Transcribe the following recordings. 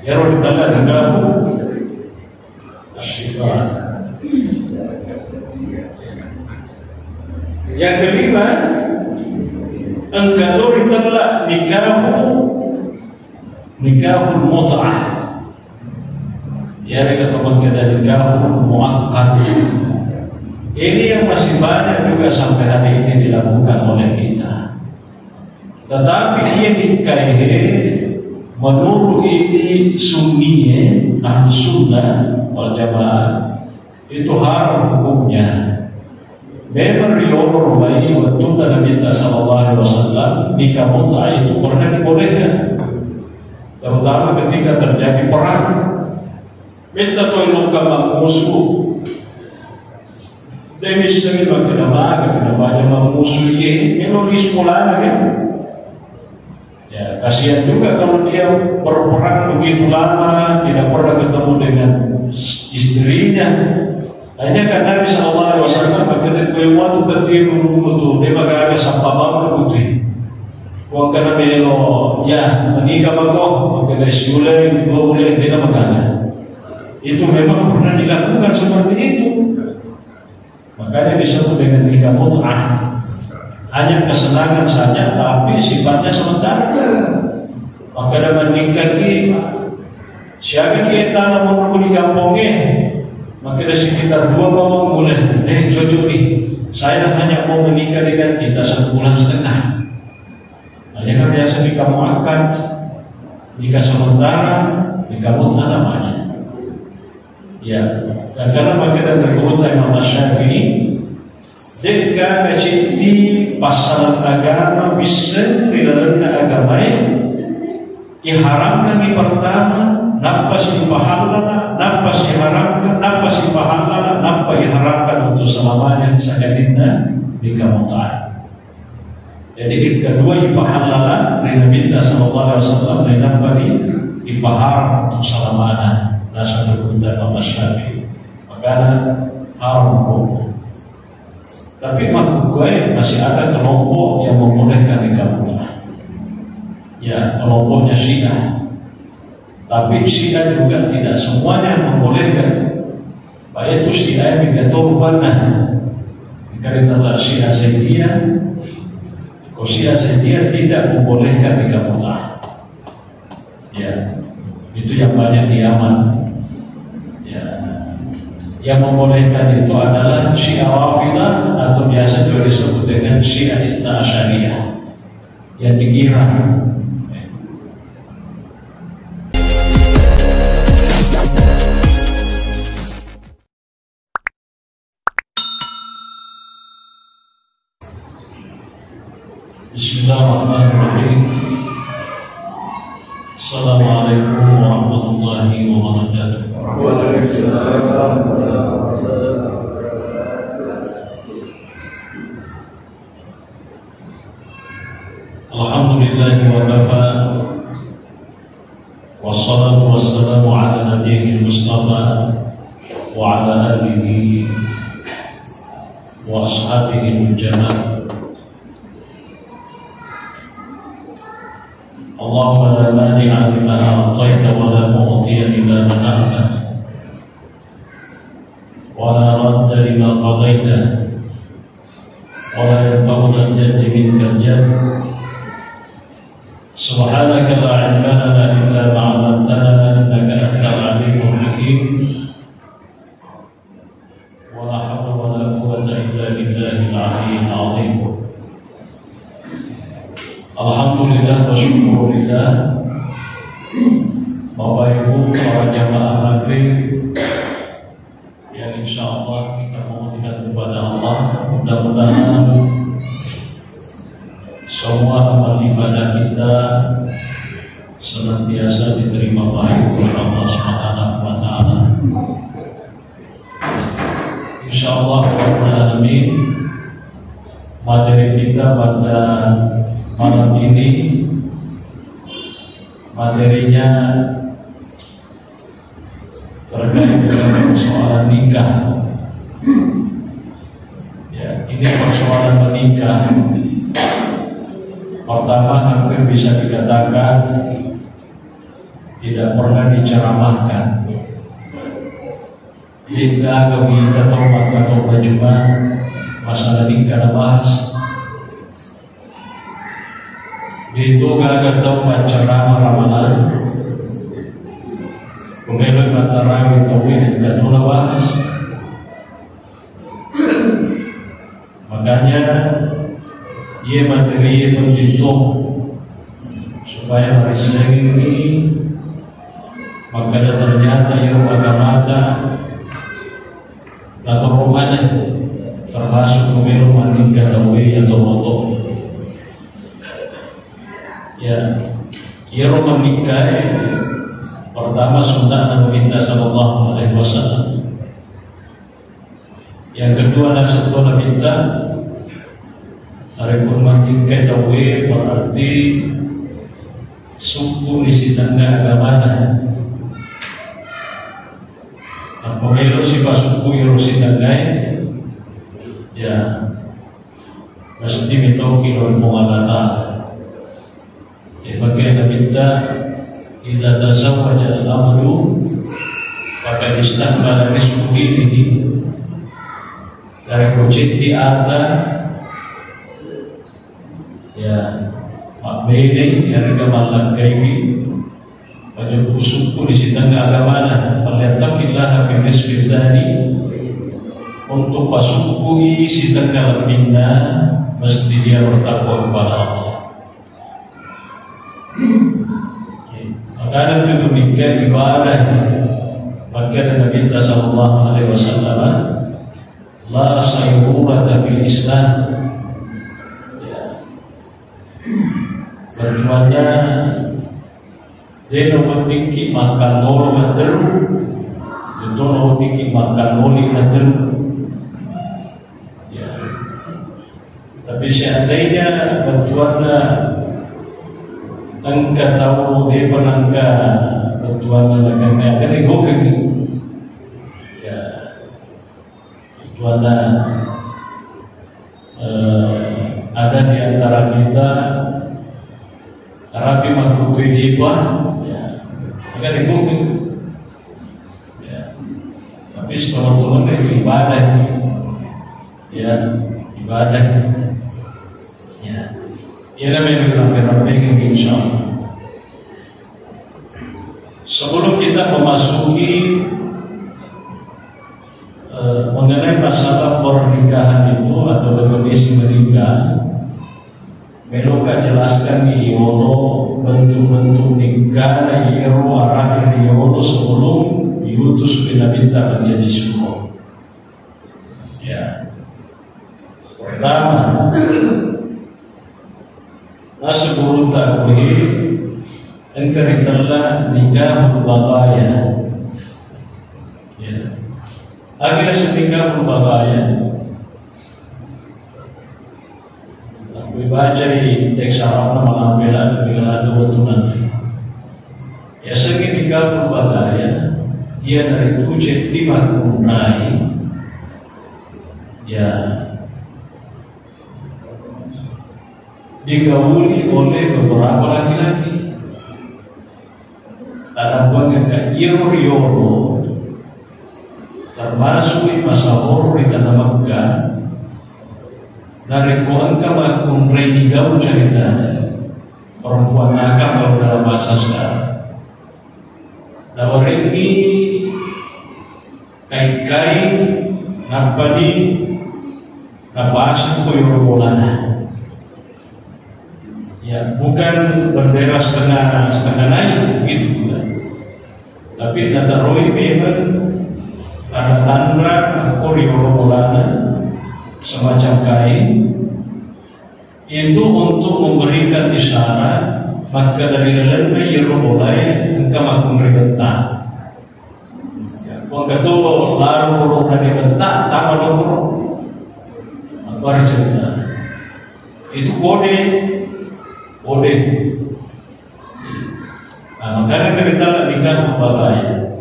Yarul nikahu asyifan. Yang kelima, engkau ditolak nikahul mut'ah. Ya, dikatakan kita nikahul muakkad. Ini yang masih banyak juga sampai hari ini dilakukan oleh kita. Tetapi dia nikah ini menurut ini sunninya, ahli sunnah wal jamaah, itu haram hukumnya. Memang riwayat bayi waktu Nabi sallallahu alaihi wasallam nikah mut'ah itu pernah dibolehkan, terutama ketika terjadi perang. Minta tolong ke musuh. Demi sedikit bagaimana musuh ini memang disekolah kan? Ya, kasihan juga kalau dia berperang begitu lama tidak pernah ketemu dengan istrinya. Hanya karena Nabi sallallahu alaihi wasallam berkata kuiwatu katiru mutu dia bagaimana sampai putih. Wong kana melo ya menikah bago maka syulai boleh dia magana. Itu memang pernah dilakukan seperti itu. Makanya disebut dengan nikah mut'ah. Hanya kesenangan saja tapi sifatnya sementara. Maka dengan nikah ki siapa kita mau di kampungnya, maka dari sekitar 2 tahun boleh cocok nih. Saya hanya mau menikah dengan kita 1,5 bulan. Hanya kan biasa nikah muakkad, nikah sementara, nikah mut'ah namanya. Ya, dan karena mereka terkutut Imam Syafi'i, jika di pasaran agama bisa dilakukan agama diharamkan di pertama, nafas dipahalala, nafas diharamkan, nafas dipahalala, nafas diharamkan untuk selamanya sakitnya nikah mut'ah. Jadi di kedua dipahalala, Nabi sallallahu alaihi wasallam dan nafas dipaharam untuk selamanya. Nasa berkata Imam Syafi'i, makanya haram hukum. Tapi maksud gue masih ada kelompok yang membolehkan nikah mut'ah. Ya, kelompoknya Syiah. Tapi Syiah juga tidak semuanya membolehkan. Baik itu Syiah yang berkorbanah. Karena Syiah Zaidiyah, kalau Syiah Zaidiyah tidak membolehkan nikah mut'ah. Ya, itu yang banyak di Yaman. Yang membolehkan itu adalah Syiah Rafidah atau biasa juga disebut dengan Syiah Itsna Asyariyah yang di Iran. Bismillahirrahmanirrahim. Assalamualaikum warahmatullahi wabarakatuh. Alhamdulillahi wa kafa, wassalatu wassalamu ala nabiyil mustafa wa ala alihi wa ashabihi al-jannah. Allahumma la mani'a lima a'taita wa la mu'tiya lima mana'ta wa la radda lima qadaita wa la yanfa'u dzal jaddi minkal jadd. Subhanaka la 'ilma lana illa ma 'allamtana innaka antal 'alimul hakim. Wa la hawla wa la quwwata illa billahil 'aliyyil 'azim. Alhamdulillah wa syukurillah. Bapak Ibu para jamaah maghrib yang insyaallah kita memohonkan kepada Allah, mudah-mudahan semua amal ibadah kita senantiasa diterima baik oleh Allah Subhanahu wa taala. Insyaallah alamin. Materi kita pada malam ini materinya terkait dengan persoalan nikah. Ya, ini persoalan menikah. Pertama, hampir bisa dikatakan tidak pernah diceramahkan. Hingga kami tertobat atau berjumpa masalah nikah bahas. Itu gak tahu ceramah ramalan. Kemudian matarawi tauhid dan bahas. Makanya ia materi menjunjung supaya hari Senin ini maka ternyata yang mata atau romana termasuk pemilu manika dawi atau moto ya ia romanika pertama sunnah Nabi sallallahu alaihi wasallam, yang kedua nasabtu Nabi hari manika dawi berarti suku isi tangga agama. Pemilu si pasuku irusi tanggai ya mesti mitoki oleh pengalata ya bagian kita tidak tazawwaja al-abdu maka istaqbala rizqu dinihi dari project ada ya makbede yang kemalan kaimi wajib suku di sitangga agama Falyattaqillah fi nisfi tsani, untuk pasuku isi tanggal lebihnya mesti dia bertakwa kepada Allah. Maka itu nikah ibadah. Maka Nabi sallallahu alaihi wasallam la sayyurata fil Islam. Berjuangnya dia memiliki makan nol meter, itu memiliki makan noli meter. Ya. Tapi seandainya berjuangnya engkau tahu dia penangga berjuangnya dengan akan digokeng. Ya, berjuangnya ada di antara kita. Rapi makhluk kehidupan, ya, akan dibukti. Ya, tapi setelah itu ibadah, ya, ibadah, ya, ia namanya rapi-rapi insya Allah. Sebelum kita memasuki mengenai masalah pernikahan itu atau kondisi menikah. Meloka jelaskan di Yono bentuk-bentuk nikah Yero arah di Yono sebelum diutus pindah-pindah menjadi semua. Ya, pertama, sebelum takwih engkau telah nikah berbahaya. Ya, akhirnya senikah berbahaya. Baca di teks Arab mengambil dengan kebetulan. Ya segi nikah berbahaya, dia dari tujuh lima kunai, ya digauli oleh beberapa laki-laki. Tanah buang yang iro termasuk di masa horo di tanah Makkah. Dari Quran kama kunrei gau cerita perempuan nakal kalau dalam bahasa sekarang. Nah ini kai-kai napani napasi koyorolana. Ya bukan bendera setengah naik gitu kan. Tapi nataroi memang ada tanda koyorolana. Semacam kain itu untuk memberikan isyarat maka dari lelaki yerolai engkau mahu berbentak. Wong ketua lalu dari bentak tambah dulu. Apa cerita? Itu kode. Nah, makanya kita nikah berbahaya.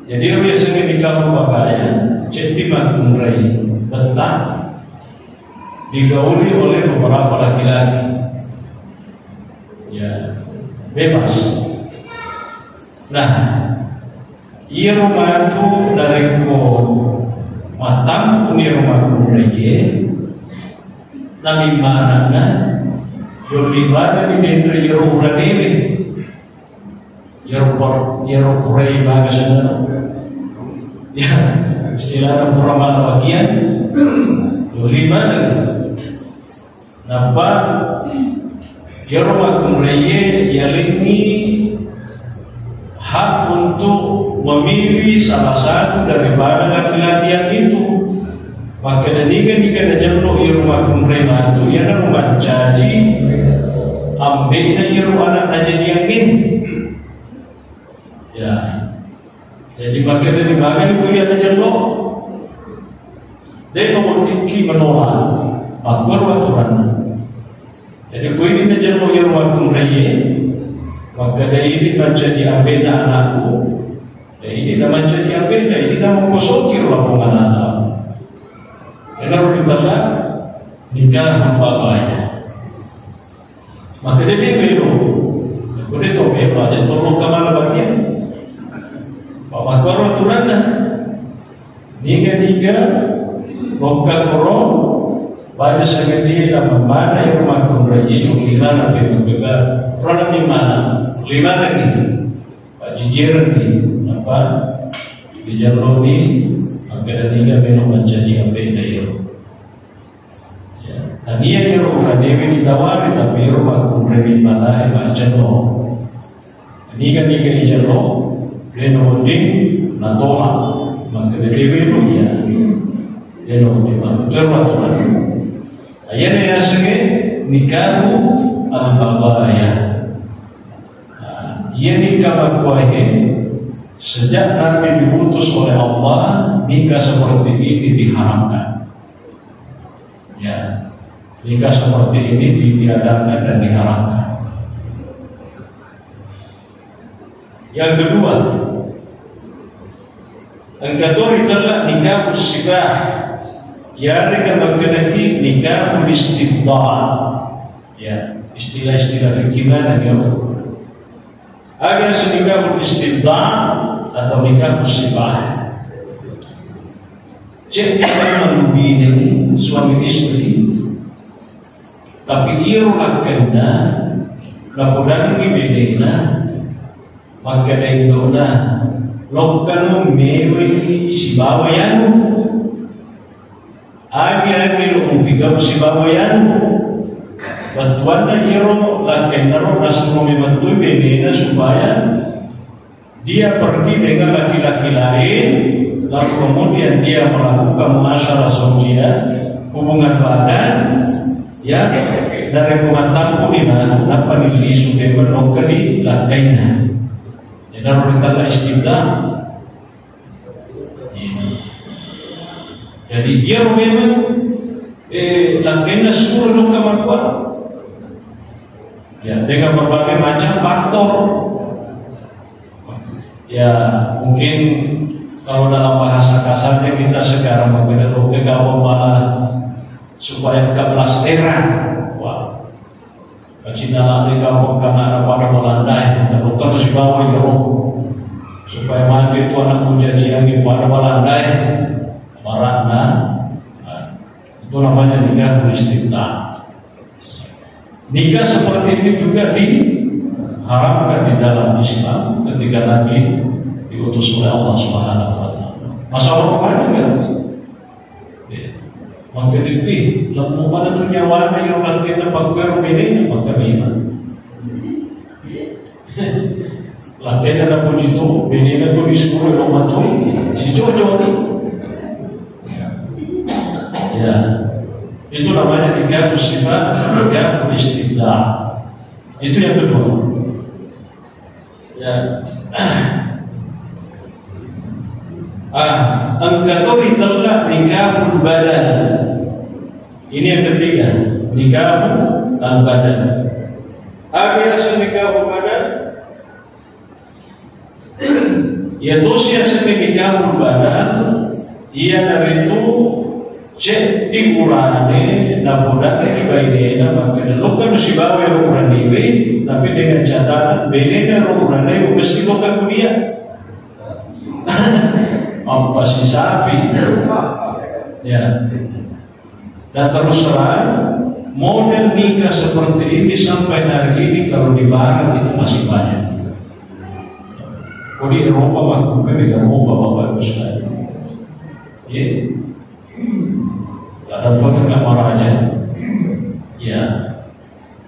Jadi biasanya nikah berbahaya jadi makin bentak digauli oleh beberapa laki-laki, ya bebas. Nah, iya rumah itu dari ko matang punya rumah kumreye, nami mana na, yo libada di dentro yo uranele, yo kurai baga sana, ya istilah puramal bagian, yo libada, napa, yo rumah kumreye yalingi hak untuk memilih salah satu daripada laki-laki yang itu. Maka jika jauh di rumah kumrema itu ia nak membacaji ambilnya di rumah anak jadi yang ini. Ya, jadi maka dari mana itu ia jauh. Dia nomor tinggi menolak makmur aturan. Jadi kau ini jauh di rumah kumrema. Maka dari ini macam diambil anakku, dari ini macam diambil, dari ini nama kosong rumah penganak. Kalau dibalik nikah membapaknya, maka dia belum, boleh tahu apa? Dia tolong kemana bagian? Bapak baru aturannya, nikah, lokal korong. Pada saat ini dalam mana yang rumah kumraya itu lima lebih berbeda. Orang di mana? Lima lagi. Pak jijiran di apa? Di jalur ini maka tiga minum menjadi apa yang ya. Tadi yang rumah dewi ditawari tapi rumah kumraya di mana? Pak jalur. Ini kan di jalur. Reno ding natolak maka dewi itu ya. Reno ding terus ayat yang sebagai nikahu al-babayah. Ia nikah berkuahnya sejak Nabi diutus oleh Allah, nikah seperti ini diharamkan. Ya, nikah seperti ini ditiadakan dan diharamkan. Yang kedua, engkau itulah nikah sibah. Ya, mereka mengenai nikah istibdal. Ya, istilah-istilah fikih mana yang ada nikah istibdal atau nikah sibah. Jadi membina suami istri, tapi ia kena laporan ini bedena, maka dari dona lokal mewi sibawayan. Agi lo umpigam si bawayan bantuan na hero lakin naro nasmo membantu benena supaya dia pergi dengan laki-laki lain lalu kemudian dia melakukan masalah sosial hubungan badan ya dari pengantarku di mana apa nilai sudah menokeri lakainya jadi harus kita istibdal. Jadi dia memang lakinya sepuluh kamar kuat. Ya dengan berbagai macam faktor. Ya mungkin kalau dalam bahasa kasarnya kita sekarang mengenai kegawang malah supaya keplasteran. Wah, Cina lagi kawang karena pada melandai. Dan bukan si bawah ya supaya mati itu anak menjadi yang pada melandai. Marana itu namanya nikah istibdal. Nikah seperti ini juga diharamkan di dalam Islam ketika Nabi diutus oleh Allah Subhanahu wa taala. Masalah apa kan? Maka lebih lalu mana tu nyawa yang lakukan pakai ini maka iman. Lakukan ada puji tu, bini tu disuruh rumah tu, si Jojo. Ya, itu namanya nikah sifat, nikah istibdal. Itu yang kedua. Ya, engkau itulah nikah badan. Ini yang ketiga, nikah badan. Apa yang nikah badan? Yaitu siapa nikah badan? Ia dari itu Cek dikurane naboda dibaidena makanya lo kan si bawa yang kurang ibe tapi dengan catatan bedanya lo kurang ibe mesti lo kan kuliah apa si sapi ya. Dan terus terang model nikah seperti ini sampai hari ini kalau di barat itu masih banyak. Kalau di Eropa mah bukan bapak ibu sekali ya. Ada pengenggak marahnya, ya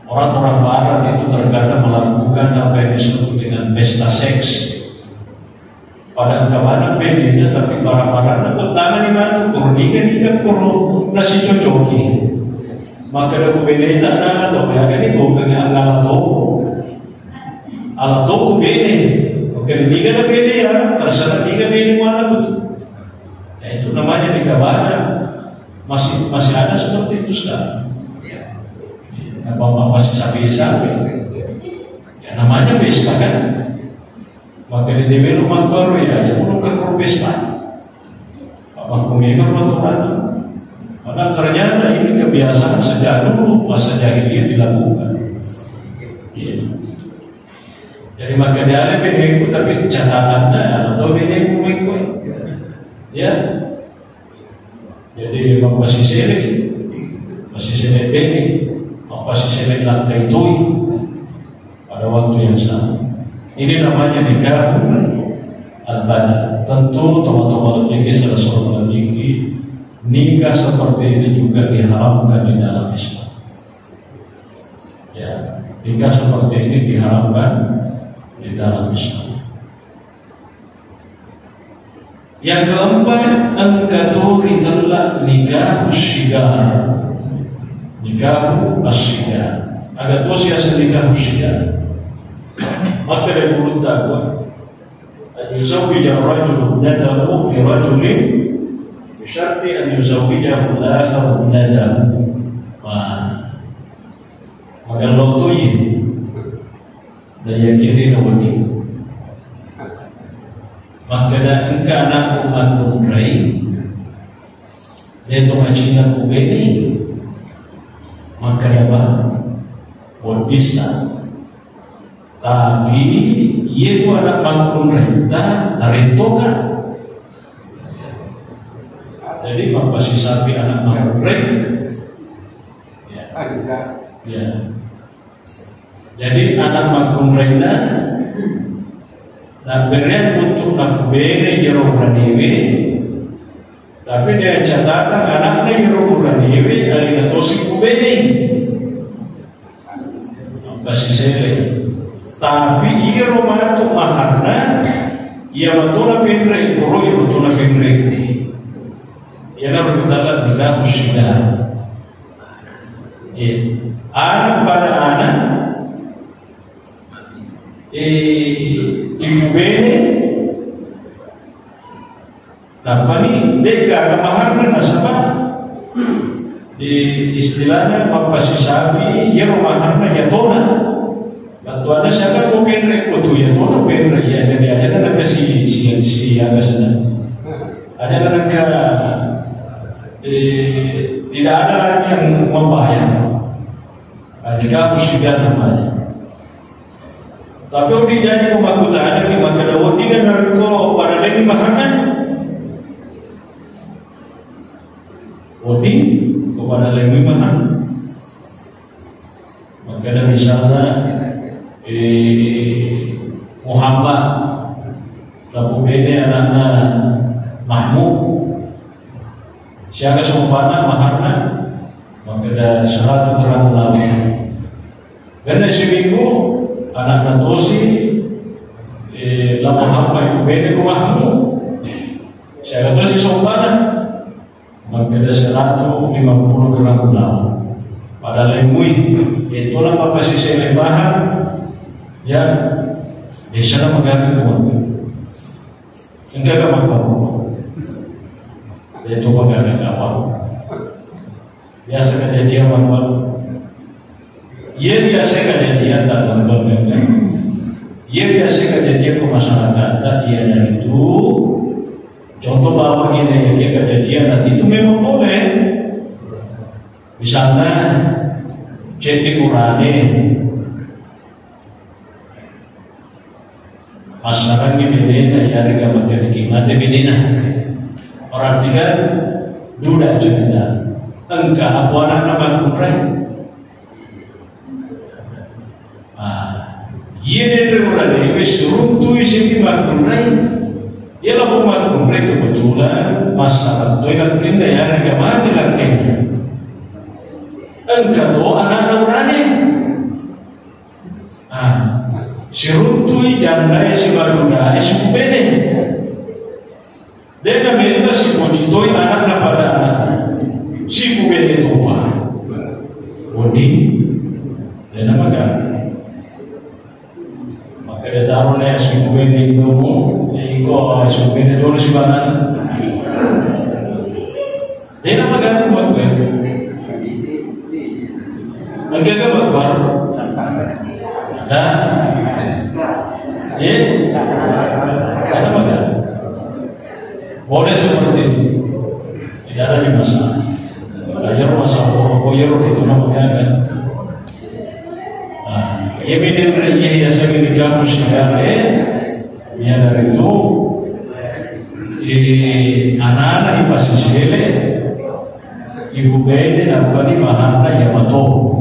orang-orang barat itu terkadang melakukan apa yang disebut dengan pesta seks. Pada kemana bedanya tapi para-para dapat tangan di mana kurang nikah kurang nasi cocoki. Maka ada bedanya tangan atau yang ini bukan alat toko beda. Oke nikah ada beda ya terserah nikah beda mana betul. Ya itu namanya nikah barat. Masih ada seperti itu sekarang. Apa masih sapi-sapi? Ya namanya pesta kan. Maka di TV rumah baru ya, perlu ke pesta. Apa kumikir aturan? Karena ternyata ini kebiasaan sejak dulu masa jahiliyah dilakukan. Ya. Jadi maka dia ada benengku tapi catatannya atau benengku mengikut. Ya. Jadi masih selek ini, masih selek lantai tui pada waktu yang sama. Ini namanya nikah al-bada. Tentu teman-teman ini salah seorang lagi nikah seperti ini juga diharamkan di dalam Islam. Ya, nikah seperti ini diharamkan di dalam Islam. Yang keempat, angkaturi telak nikah syigar. Nikah asyigar. Agak tua siasa nikah syigar. Maka dari mulut takwa yuzawwija rajul nadahu fi rajulin bisyarti an yuzawwijahu al-akhar nadahu. Maka lo tu ini daya kiri nawani. Maka dah engkau nak umat berai, dia tu macam aku beri, maka dah buat bisa. Tapi ia tu anak makhluk renta, tarintokan. Jadi apa si sapi anak makhluk renta? Ya. Jadi anak makhluk renta. Dan berian untuk nakubene jero braniwe, tapi dia catatan anaknya jero braniwe dari katosi kubene, masih sele. Tapi ia rumah tu maharna, ia betul pendre, guru ia betul pendre. Ia nak berkata nikah musyidah. Anak pada anak. Bene Napani deka kemaharan nasabah di istilahnya papasi sapi ya maharna yatona bantuannya siapa mau penre kudu yatona penre ya jadi ada nak si ada sana ada nak tidak ada lagi yang membayar jika musyidah namanya. Tapi udah jadi pembagutan di maka Daud ini kan narko pada lagi mahanan. Odi kepada lagi mahan. Maka ada misalnya Muhammad lalu bene anaknya Mahmud. Siapa seumpana maharna maka ada 100 gram lalu. Karena seminggu anak natosi lama apa itu beda rumahmu saya kata si sombana maka ada 150 gram gula pada lemui itulah apa si selebahan ya di sana mengganti keluarga enggak apa-apa itu mengganti apa biasa kejadian manual. Ia biasa kejadian tak teman-teman. Ia biasa kejadian ke masyarakat. Ia itu Contoh bahwa ini ya kejadian itu memang boleh. Misalnya cek di Qur'ane masyarakat ini bedena ya harga makan kimatnya bedena. Orang tiga duda cerita engkau apa anak nama Qur'an. Ia dari Qur'an ini suruh tu isi makhluk lain. Ia lakukan makhluk lain kebetulan masyarakat tu yang kena ya harga mati lagi. Engkau tu anak Qur'an ini. Sirutui jandai si baruda si kubene. Dia minta si pojitoi anak pada anak si kubene tua. Bodi dia nama kan. Maka dia taruh nih si kubene itu, iko si kubene itu si banan. Dia nama kan buat gue. Agak berbar. Nah, ada apa? Boleh seperti itu, tidak ada masalah. Ajar masalah koyor itu namanya kan. Ia bikin ia segini kamu sekarang ia dari itu anak-anak di pasisele ibu bede dapat di mahana ya mato.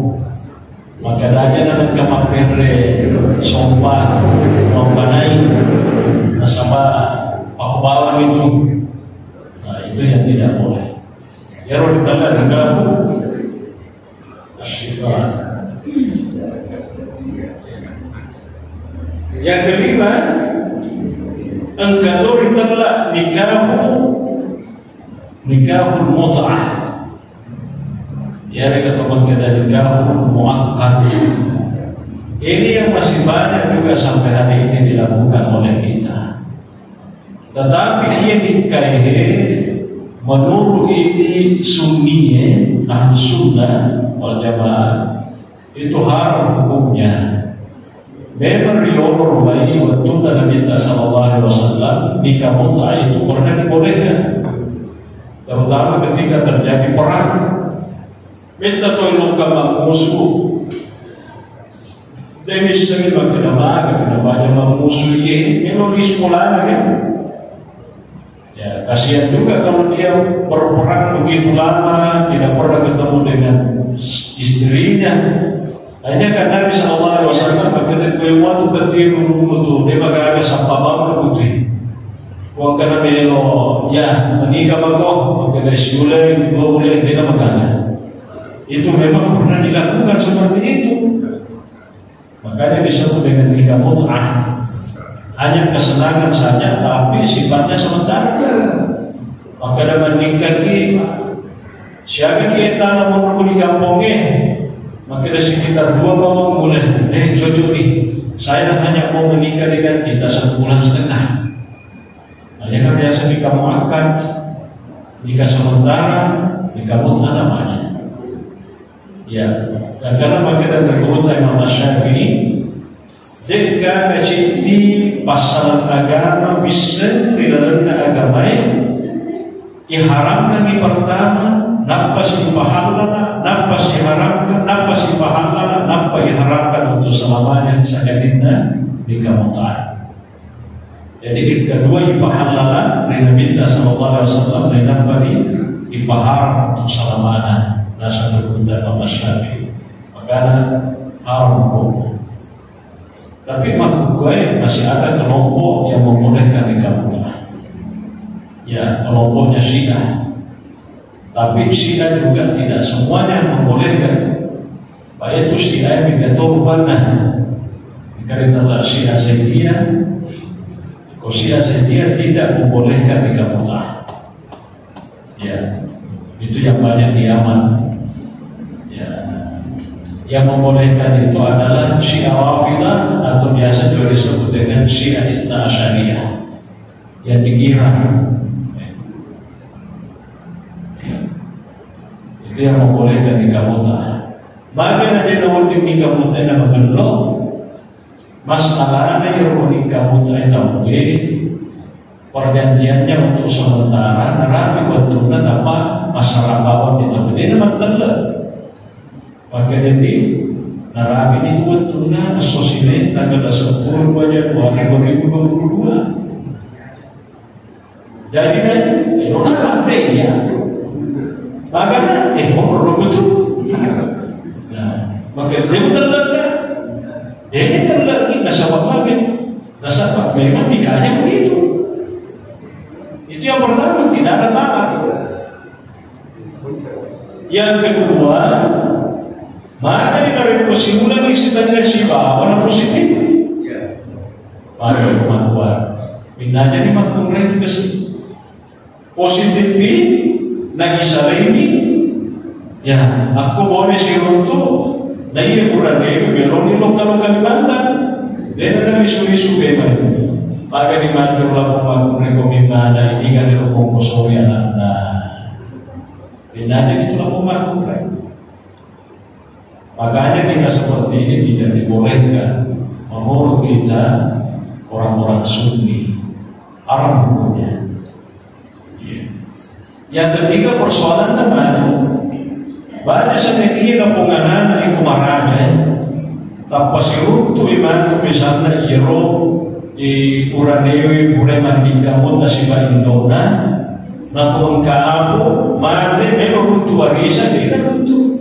Maka lagi nak kemapere sompa mampanai nasaba pakubawan itu. Nah itu yang tidak boleh. Ya roh dikala dengamu asyikah. Yang kelima, engkau ditolak nikahul mut'ah. Ya mereka teman kita juga muakkad. Ini yang masih banyak juga sampai hari ini dilakukan oleh kita. Tetapi ini menurut ini sunninya ahli sunnah wal jamaah itu haram hukumnya. Memang riwayat Bukhari waktu Nabi sallallahu alaihi wasallam nikah mut'ah itu pernah dibolehkan, terutama ketika terjadi perang. Minta tolong kamu musuh. Demi setengah kenapa musuh ini memang di sekolah kan? Ya kasihan juga kalau dia berperang begitu lama tidak pernah ketemu dengan istrinya. Hanya karena Nabi sallallahu alaihi wasallam berkata kuat berdiri untuk dia bagaimana sampai bapa putih. Wong kana melo ya menikah bago maka sulai boleh dia magana. Itu memang pernah dilakukan seperti itu. Makanya disebut dengan nikah mut'ah. Hanya kesenangan saja, tapi sifatnya sementara. Maka dalam nikah ini, siapa kita namun di kampungnya, maka dari sekitar 2 kaum boleh. Cocok nih, saya hanya mau menikah dengan kita 1,5 bulan. Hanya kan biasa nikah muakkad, nikah sementara, nikah mut'ah namanya. Ya, dan karena bagian terkuat Imam Syafi'i, jika di pasal agama bisa dilakukan agama diharamkan di pertama, nafas dipahalkan, nafas diharamkan, nafas dipahalkan, nafas diharamkan untuk selamanya sakitnya di mut'ah. Jadi kedua dipahalkan, Nabi sallallahu alaihi wasallam nafas dipahalkan untuk selamanya. Nasa berkata Imam Syafi'i, maka haram hukum. Tapi gue masih ada kelompok yang membolehkan nikah mut'ah. Ya, kelompoknya Syiah. Tapi Syiah juga tidak semuanya membolehkan. Baik itu Syiah yang keturbanah. Karena Syiah Zaidiyah, kalau Syiah Zaidiyah tidak membolehkan nikah mut'ah. Ya, itu yang banyak di Yaman. Yang membolehkan itu adalah Syiah Rafidah atau biasa juga disebut dengan Syiah Itsna Asyariyah yang di Iran. Itu yang membolehkan nikah mut'ah. Bagaimana dia nomor nikah mut'ah yang mengelok masalahnya yang nikah mut'ah itu boleh perjanjiannya untuk sementara, narapi waktunya tanpa masalah bawah itu ini memang telah. Maka jadi narapi itu waktunya sosial tanggal 10 Januari 2022. Jadi kan, orang sampai ya, makanya orang betul. Nah, maka dia telah kan, ini telah kita sabak lagi, nasabak memang nikahnya begitu. Itu yang pertama, tidak ada taat. Yang kedua, mana dari kesimpulan istilahnya siapa orang positif? Pada kemampuan, pindahnya di makmum itu kesini. Positif ini, nagi ini, ya aku boleh siruntu, nagi kurang dia belum di lokal Kalimantan, dia ada isu-isu bebas. Maka di Mantul aku rekomendasi ini kan di lokal Kosovo anda, pindah itu aku maklum. Makanya kita seperti ini tidak dibolehkan menurut kita orang-orang Sunni, Arab hukumnya. Yang ketiga persoalan maju. Banyak sebenarnya kepunganan yang kumaraja. Tanpa sirup tu iman tu misalnya iro di Uranewi boleh mandi kamu tasiba Indona. Nakon ka aku mati memang untuk warisan tidak untuk.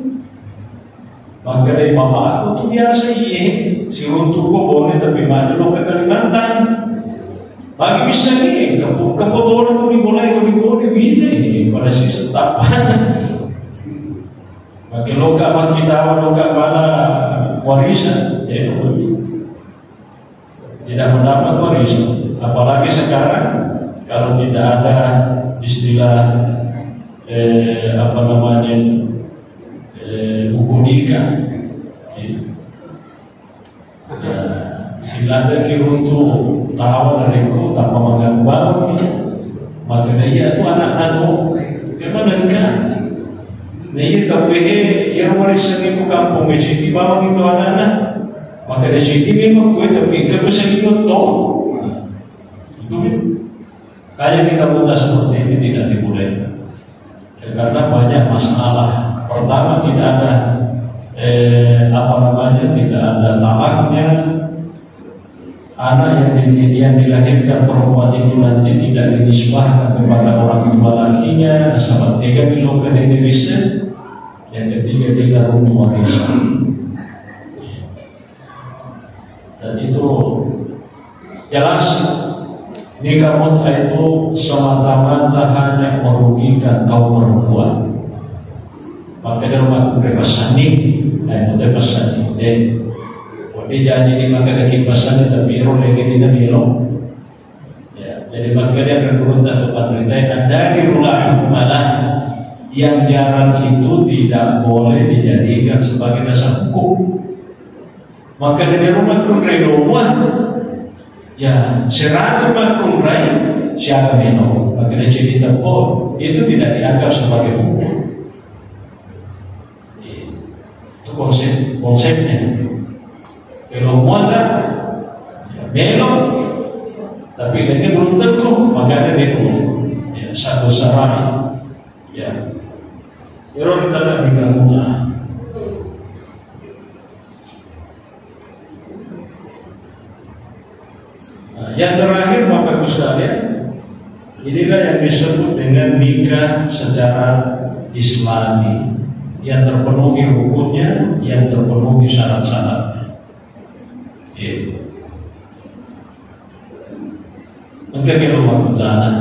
Maka dari bapak aku tu biasa iya. Sirup tu kok boleh tapi mandi lo ke Kalimantan. Bagi bisa ni, kebetulan kau boleh bisa ni pada sisi tapan. Bagi lokal kita lokal mana warisan, tidak mendapat warisan. Apalagi sekarang kalau tidak ada istilah buku nikah, silada kiruntu tawa dari itu tanpa mengganggu banget, maka dia itu anak atau memang dekat. Dia tahu yang warisan itu kampung macam di bawah itu anak-anak, maka di sini memang kau tapi kebesaran itu toh. Itu kayak kita muda seperti ini tidak dibolehkan karena banyak masalah. Pertama tidak ada tidak ada talaknya. Anak yang dilahirkan perempuan itu nanti tidak dinisbahkan kepada orang tua lakinya. Sama tiga bilokan Indonesia. Yang ketiga dia rumah warisan. Dan itu jelas nikah muta itu semata-mata hanya merugikan kaum perempuan. Maka dia rumah bebasan nih, bebasan nih. Dia janji ini maka ada kipasannya tapi roh lagi tidak bilang. Ya, jadi maka dia berberontak kepada penderitaan dari rulah malah yang jarang itu tidak boleh dijadikan sebagai dasar hukum. Maka dari rumah kumrai rumah, ya 100 kumrai siapa minum, maka dia jadi tepur itu tidak dianggap sebagai hukum. Itu konsepnya. Kalau muda, ya belok, tapi ini belum tentu, maka ada belok. Ya, satu sarai, ya. Kalau kita tak diganggu. Yang terakhir, Bapak Ibu sekalian, inilah yang disebut dengan nikah secara Islami, yang terpenuhi hukumnya, yang terpenuhi syarat-syarat. Mungkin kalau waktu tanah